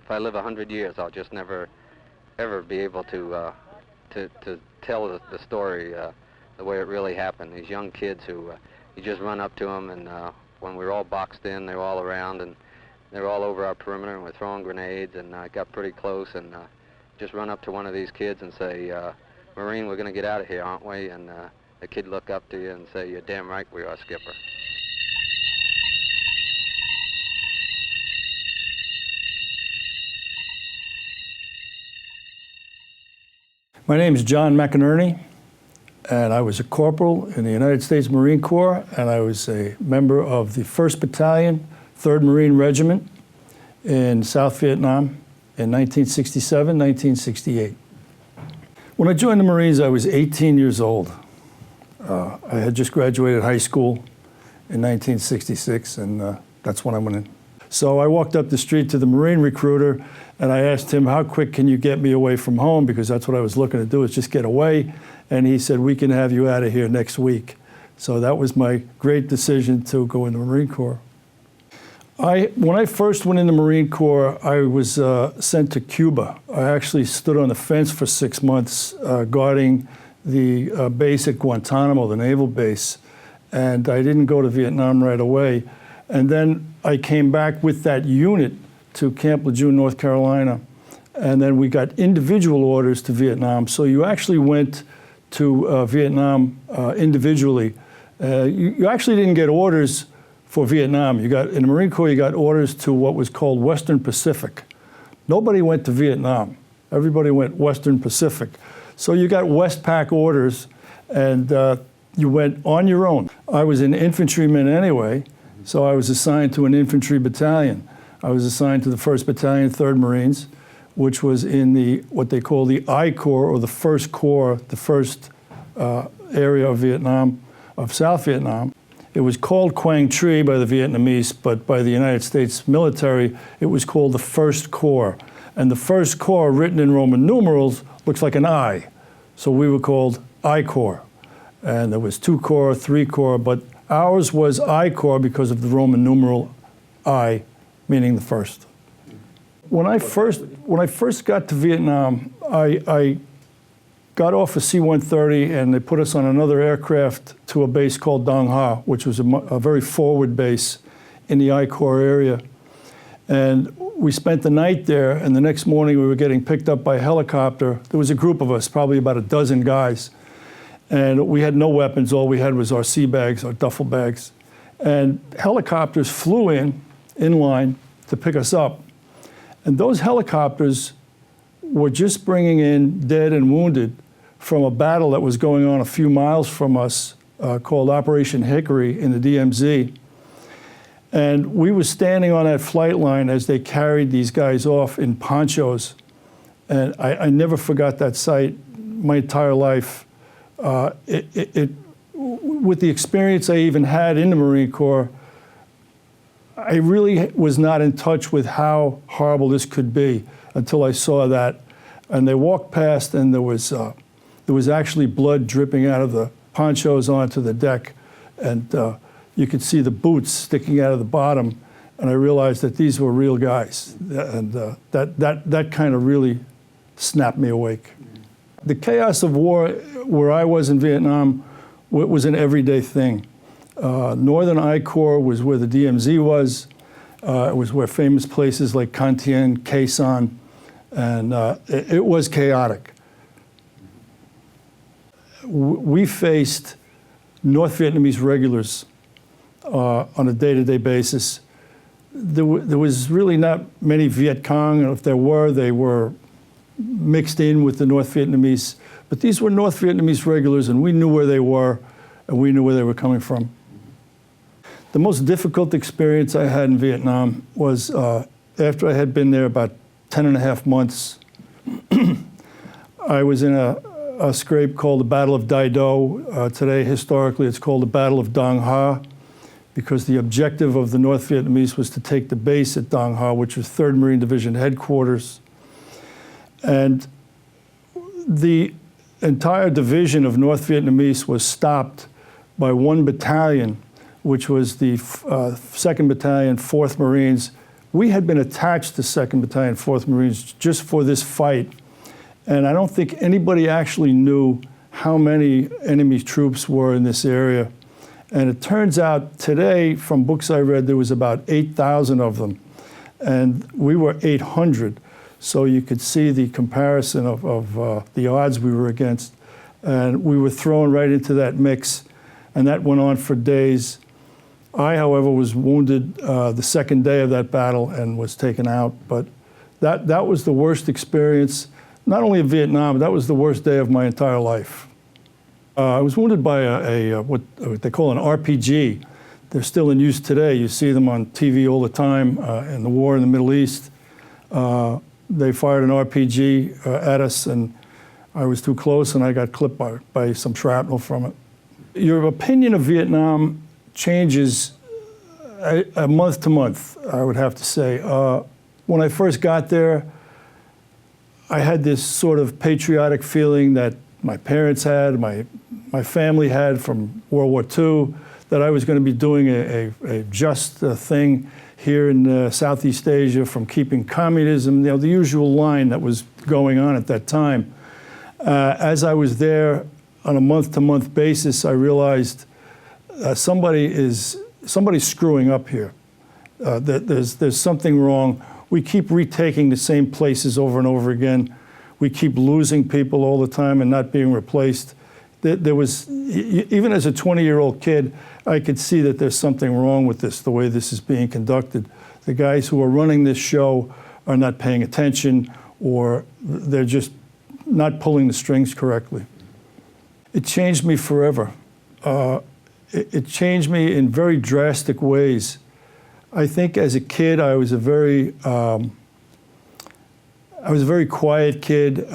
if I live 100 years, I'll just never, ever be able to tell the story the way it really happened. These young kids who, you just run up to them, and when we were all boxed in, they were all around, and they were all over our perimeter, and we're throwing grenades, and got pretty close, and just run up to one of these kids and say, Marine, we're going to get out of here, aren't we? And the kid look up to you and say, you're damn right we are, Skipper. My name is John McINERNEY, and I was a corporal in the United States Marine Corps, and I was a member of the 1st Battalion, 3rd Marine Regiment in South Vietnam in 1967, 1968. When I joined the Marines, I was 18 years old. I had just graduated high school in 1966, and that's when I went in. So I walked up the street to the Marine recruiter, and I asked him, how quick can you get me away from home? Because that's what I was looking to do, is just get away. And he said, we can have you out of here next week. So that was my great decision to go in the Marine Corps. When I first went in the Marine Corps, I was sent to Cuba. I actually stood on the fence for 6 months guarding the base at Guantanamo, the naval base. And I didn't go to Vietnam right away. And then I came back with that unit to Camp Lejeune, North Carolina. And then we got individual orders to Vietnam. So you actually went to Vietnam individually. You actually didn't get orders for Vietnam. In the Marine Corps, you got orders to what was called Western Pacific. Nobody went to Vietnam. Everybody went Western Pacific. So you got Westpac orders, and you went on your own. I was an infantryman anyway, so I was assigned to an infantry battalion. I was assigned to the 1st Battalion, 3rd Marines, which was in what they call the I Corps, or the 1st Corps, the first area of Vietnam, of South Vietnam. It was called Quang Tri by the Vietnamese, but by the United States military, it was called the 1st Corps. And the 1st Corps, written in Roman numerals, looks like an I. So we were called I Corps. And there was 2 Corps, 3 Corps, but ours was I Corps because of the Roman numeral I, meaning the first. When I first got to Vietnam, I got off a C-130, and they put us on another aircraft to a base called Dong Ha, which was a very forward base in the I Corps area. And we spent the night there, and the next morning we were getting picked up by a helicopter. There was a group of us, probably about a dozen guys. And we had no weapons. All we had was our sea bags, our duffel bags. And helicopters flew in line, to pick us up. And those helicopters were just bringing in dead and wounded from a battle that was going on a few miles from us called Operation Hickory in the DMZ. And we were standing on that flight line as they carried these guys off in ponchos. And I never forgot that sight my entire life. With the experience I even had in the Marine Corps, I really was not in touch with how horrible this could be until I saw that. And they walked past, and there was actually blood dripping out of the ponchos onto the deck, and you could see the boots sticking out of the bottom. And I realized that these were real guys, and that kind of really snapped me awake. The chaos of war, where I was in Vietnam, was an everyday thing. Northern I Corps was where the DMZ was. It was where famous places like Can Thien, Khe Sanh, and it was chaotic. We faced North Vietnamese regulars on a day-to-day basis. There was really not many Viet Cong, and if there were, they were mixed in with the North Vietnamese. But these were North Vietnamese regulars, and we knew where they were, and we knew where they were coming from. The most difficult experience I had in Vietnam was after I had been there about 10.5 months. I was in a scrape called the Battle of Dai Do. Today, historically, it's called the Battle of Dong Ha, because the objective of the North Vietnamese was to take the base at Dong Ha, which was 3rd Marine Division headquarters. And the entire division of North Vietnamese was stopped by 1 battalion, which was the 2nd Battalion, 4th Marines, We had been attached to 2nd Battalion, 4th Marines just for this fight. And I don't think anybody actually knew how many enemy troops were in this area. And it turns out today, from books I read, there was about 8,000 of them. And we were 800. So you could see the comparison of the odds we were against. And we were thrown right into that mix. And that went on for days. I, however, was wounded the second day of that battle and was taken out. But that was the worst experience, not only in Vietnam, but that was the worst day of my entire life. I was wounded by what they call an RPG. They're still in use today. You see them on TV all the time in the war in the Middle East. They fired an RPG at us, and I was too close, and I got clipped by some shrapnel from it. Your opinion of Vietnam changes month to month, I would have to say. When I first got there, I had this sort of patriotic feeling that my parents had, my family had from World War II, that I was going to be doing a just thing here in Southeast Asia, from keeping communism, the usual line that was going on at that time. As I was there on a month-to-month basis, I realized somebody's screwing up here. There's something wrong. We keep retaking the same places over and over again. We keep losing people all the time and not being replaced. There was, even as a 20-year-old kid, I could see that there's something wrong with this, the way this is being conducted. The guys who are running this show are not paying attention, or they're just not pulling the strings correctly. It changed me forever. It changed me in very drastic ways. I think as a kid, I was a very quiet kid,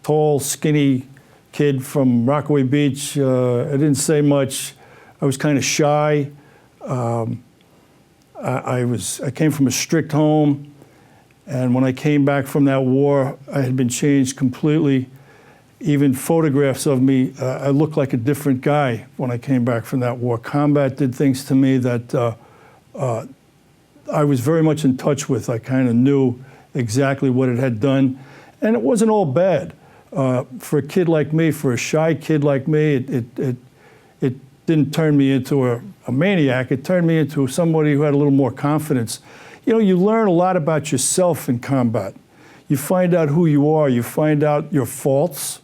tall, skinny kid from Rockaway Beach. I didn't say much. I was kind of shy. I came from a strict home, and when I came back from that war, I had been changed completely. Even photographs of me, I looked like a different guy when I came back from that war. Combat did things to me that I was very much in touch with. I kind of knew exactly what it had done, and it wasn't all bad. For a kid like me, for a shy kid like me, it didn't turn me into a maniac. It turned me into somebody who had a little more confidence. You know, you learn a lot about yourself in combat. You find out who you are, you find out your faults,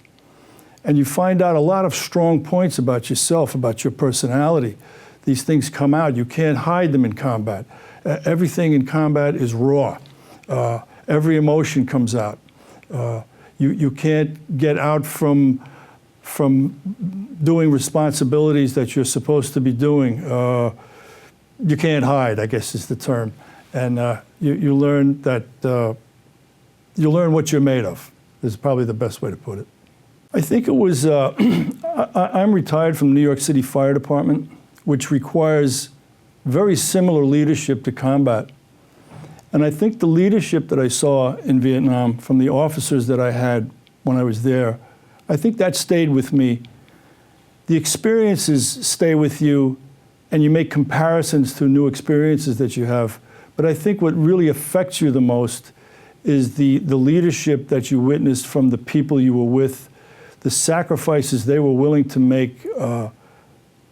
and you find out a lot of strong points about yourself, about your personality. These things come out. You can't hide them in combat. Everything in combat is raw. Every emotion comes out. You can't get out from doing responsibilities that you're supposed to be doing. You can't hide, I guess is the term. And you learn that, you learn what you're made of, is probably the best way to put it. I think it was, I'm retired from the New York City Fire Department, which requires very similar leadership to combat. And I think the leadership that I saw in Vietnam from the officers that I had when I was there, I think that stayed with me. The experiences stay with you, and you make comparisons to new experiences that you have. But I think what really affects you the most is the leadership that you witnessed from the people you were with, the sacrifices they were willing to make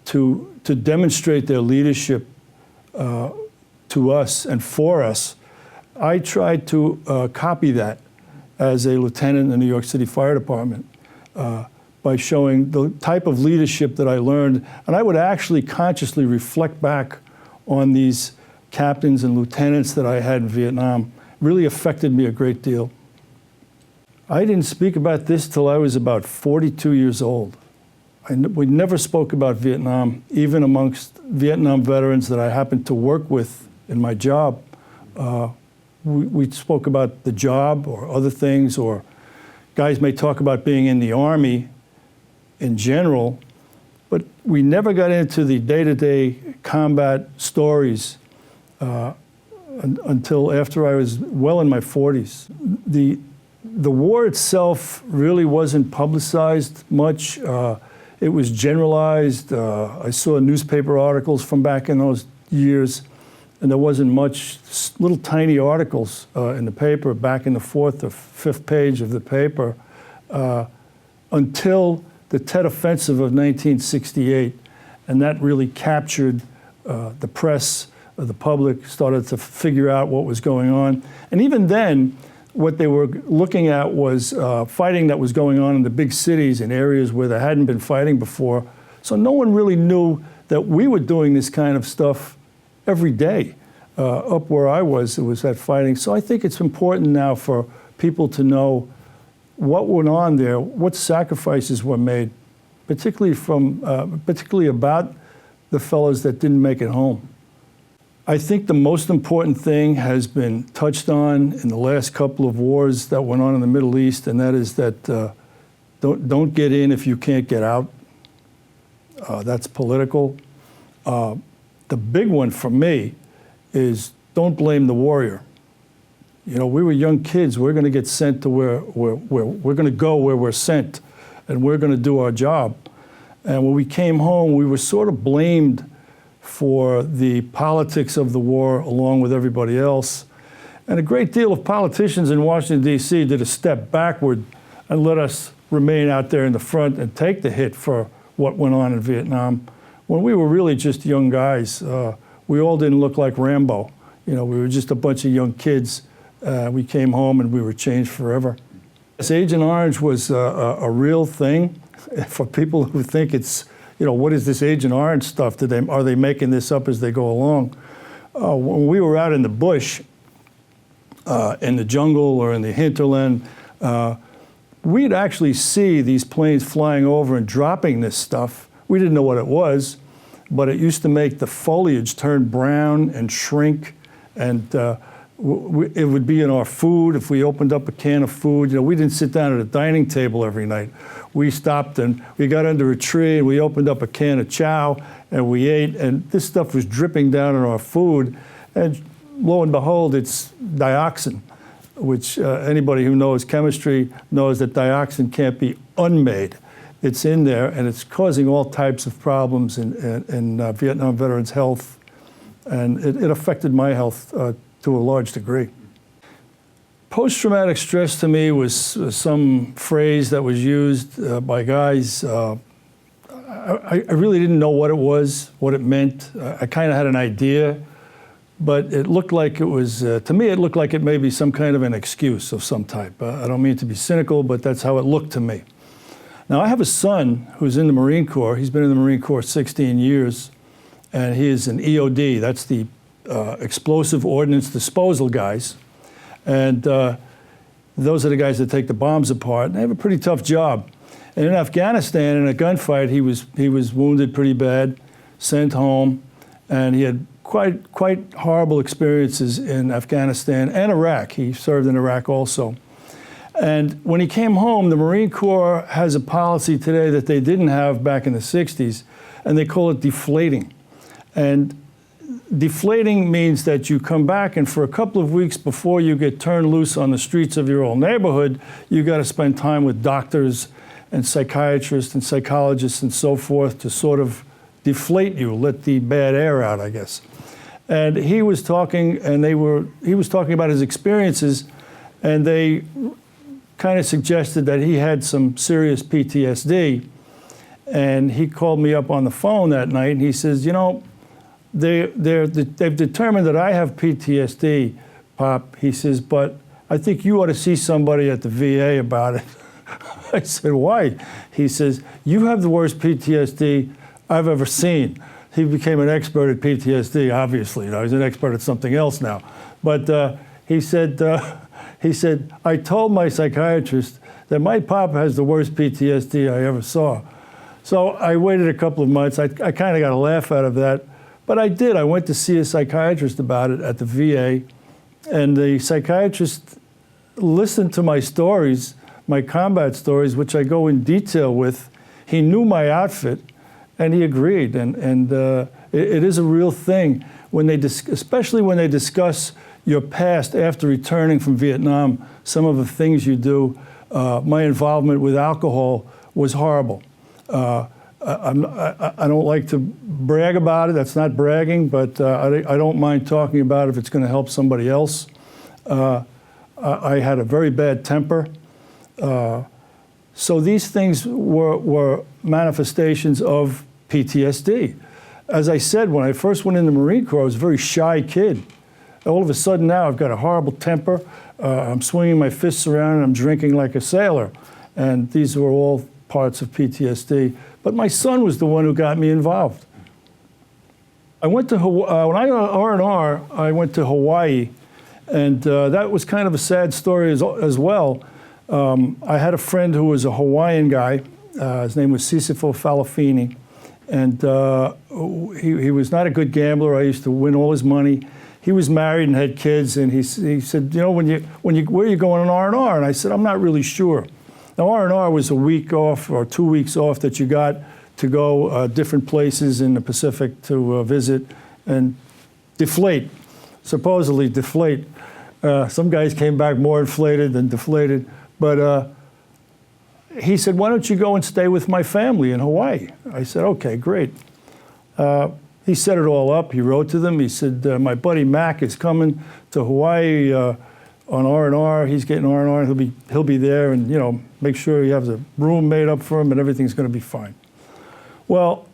to demonstrate their leadership to us and for us. I tried to copy that as a lieutenant in the New York City Fire Department by showing the type of leadership that I learned. And I would actually consciously reflect back on these captains and lieutenants that I had in Vietnam. It really affected me a great deal. I didn't speak about this till I was about 42 years old. We never spoke about Vietnam, even amongst Vietnam veterans that I happened to work with in my job. We spoke about the job or other things, or guys may talk about being in the Army in general, but we never got into the day-to-day combat stories until after I was well in my 40s. The war itself really wasn't publicized much. It was generalized. I saw newspaper articles from back in those years, and there wasn't much, little tiny articles in the paper back in the 4th or 5th page of the paper until the Tet Offensive of 1968, and that really captured the press, the public started to figure out what was going on. And even then, what they were looking at was fighting that was going on in the big cities in areas where there hadn't been fighting before. So no one really knew that we were doing this kind of stuff every day. Up where I was, it was that fighting. So I think it's important now for people to know what went on there, what sacrifices were made, particularly about the fellows that didn't make it home. I think the most important thing has been touched on in the last couple of wars that went on in the Middle East, and that is that don't get in if you can't get out. That's political. The big one for me is don't blame the warrior. You know, we were young kids. We're going to get sent to where we're going to go where we're sent, and we're going to do our job. And when we came home, we were sort of blamed for the politics of the war along with everybody else. And a great deal of politicians in Washington, D.C. did a step backward and let us remain out there in the front and take the hit for what went on in Vietnam. When we were really just young guys, we all didn't look like Rambo. You know, we were just a bunch of young kids. We came home and we were changed forever. This Agent Orange was a real thing. For people who think it's, you know, what is this Agent Orange stuff? Are they making this up as they go along? When we were out in the bush, in the jungle or in the hinterland, we'd actually see these planes flying over and dropping this stuff. We didn't know what it was, but it used to make the foliage turn brown and shrink, and it would be in our food. If we opened up a can of food, you know, we didn't sit down at a dining table every night. We stopped and we got under a tree and we opened up a can of chow and we ate, and this stuff was dripping down in our food, and lo and behold, it's dioxin, which anybody who knows chemistry knows that dioxin can't be unmade. It's in there, and it's causing all types of problems in Vietnam veterans' health, and it affected my health to a large degree. Post-traumatic stress to me was some phrase that was used by guys. I really didn't know what it was, what it meant. I kind of had an idea, but it looked like it was, to me, it looked like it may be some kind of an excuse of some type. I don't mean to be cynical, but that's how it looked to me. Now, I have a son who's in the Marine Corps. He's been in the Marine Corps 16 years, and he is an EOD. That's the explosive ordnance disposal guys. And those are the guys that take the bombs apart. And they have a pretty tough job. And in Afghanistan, in a gunfight, he was wounded pretty bad, sent home, and he had quite horrible experiences in Afghanistan and Iraq. He served in Iraq also. And when he came home, the Marine Corps has a policy today that they didn't have back in the 60s, and they call it deflating. And deflating means that you come back, and for a couple of weeks before you get turned loose on the streets of your old neighborhood, you got to spend time with doctors and psychiatrists and psychologists and so forth to sort of deflate you, let the bad air out, I guess. And he was talking, and he was talking about his experiences, and they kind of suggested that he had some serious PTSD. And he called me up on the phone that night, and he says, you know, they've determined that I have PTSD, Pop. He says, but I think you ought to see somebody at the VA about it. I said, why? He says, you have the worst PTSD I've ever seen. He became an expert at PTSD, obviously. You know, he's an expert at something else now. But he said, I told my psychiatrist that my pop has the worst PTSD I ever saw. So I waited a couple of months. I kind of got a laugh out of that. But I did. I went to see a psychiatrist about it at the VA. And the psychiatrist listened to my stories, my combat stories, which I go in detail with. He knew my outfit, and he agreed. And it is a real thing, when they especially when they discuss your past after returning from Vietnam, some of the things you do. My involvement with alcohol was horrible. I don't like to brag about it. That's not bragging, but I don't mind talking about it if it's going to help somebody else. I had a very bad temper. So these things were manifestations of PTSD. As I said, when I first went in the Marine Corps, I was a very shy kid. All of a sudden now I've got a horrible temper. I'm swinging my fists around and I'm drinking like a sailor. And these were all parts of PTSD. But my son was the one who got me involved. I went to when I got R&R, I went to Hawaii. And that was kind of a sad story as well. I had a friend who was a Hawaiian guy. His name was Sisifo Falafini. And he was not a good gambler. I used to win all his money. He was married and had kids, and he said, you know, where are you going on R&R? And I said, I'm not really sure. Now, R&R was a week off or 2 weeks off that you got to go different places in the Pacific to visit and deflate, supposedly deflate. Some guys came back more inflated than deflated. But he said, why don't you go and stay with my family in Hawaii? I said, okay, great. He set it all up. He wrote to them. He said, my buddy Mac is coming to Hawaii on R&R. He's getting R&R. He'll be there, and you know, make sure you have the room made up for him, and everything's going to be fine. Well,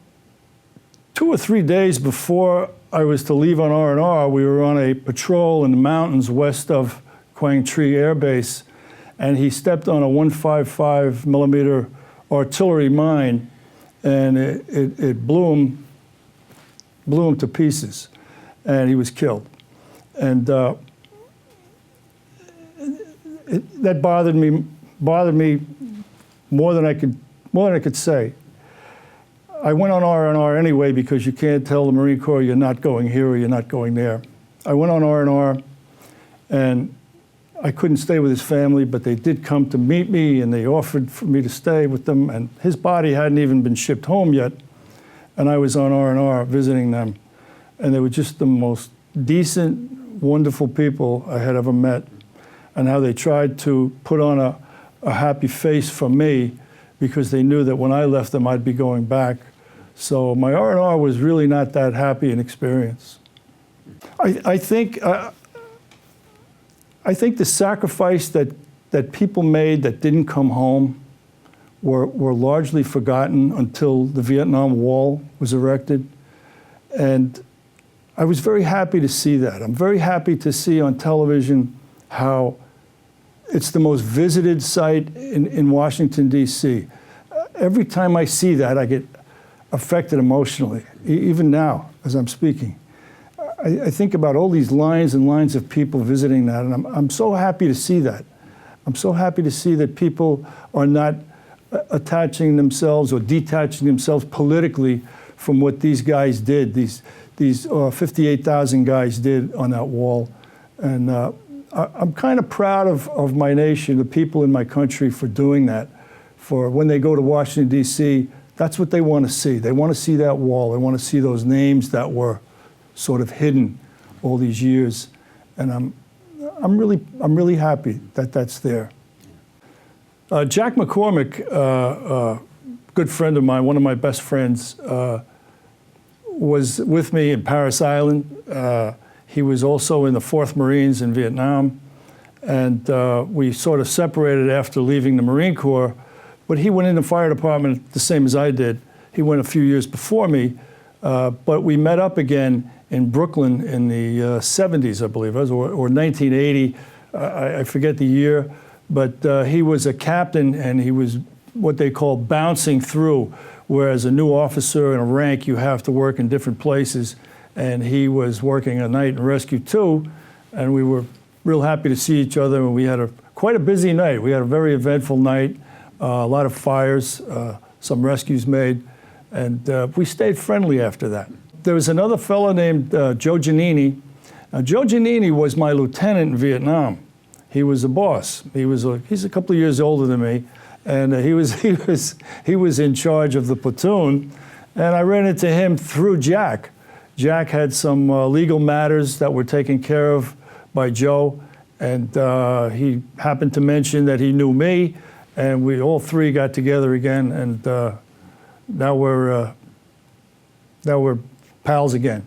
2 or 3 days before I was to leave on R&R, we were on a patrol in the mountains west of Quang Tri Air Base, and he stepped on a 155 millimeter artillery mine, and it blew him to pieces, and he was killed. And that bothered me more than I could say. I went on R&R anyway because you can't tell the Marine Corps you're not going here or you're not going there. I went on R&R, and I couldn't stay with his family, but they did come to meet me, and they offered for me to stay with them, and his body hadn't even been shipped home yet, and I was on R&R visiting them, and they were just the most decent, wonderful people I had ever met, and how they tried to put on a happy face for me because they knew that when I left them, I'd be going back. So my R&R was really not that happy an experience. I think the sacrifice that people made that didn't come home were largely forgotten until the Vietnam Wall was erected. And I was very happy to see that. I'm very happy to see on television how it's the most visited site in Washington, D.C. Every time I see that, I get affected emotionally, even now as I'm speaking. I think about all these lines and lines of people visiting that, and I'm so happy to see that. I'm so happy to see that people are not attaching themselves or detaching themselves politically from what these guys did, these 58,000 guys did on that wall. And I'm kind of proud of my nation, the people in my country, for doing that. For when they go to Washington, D.C., that's what they want to see. They want to see that wall. They want to see those names that were sort of hidden all these years. And I'm really happy that that's there. Jack McCormack, a good friend of mine, one of my best friends, was with me in Parris Island. He was also in the 4th Marines in Vietnam. And we sort of separated after leaving the Marine Corps. But he went in the fire department the same as I did. He went a few years before me. But we met up again in Brooklyn in the 70s, I believe it was, or 1980. I forget the year. But he was a captain, and he was what they call bouncing through, whereas a new officer in a rank, you have to work in different places. And he was working a night in Rescue 2, and we were real happy to see each other. And we had quite a busy night. We had a very eventful night, a lot of fires, some rescues made, and we stayed friendly after that. There was another fellow named Joe Giannini. Joe Giannini was my lieutenant in Vietnam. He was a boss. He's a couple of years older than me, and he was in charge of the platoon. And I ran into him through Jack. Jack had some legal matters that were taken care of by Joe, and he happened to mention that he knew me, and we all three got together again, and now we're pals again.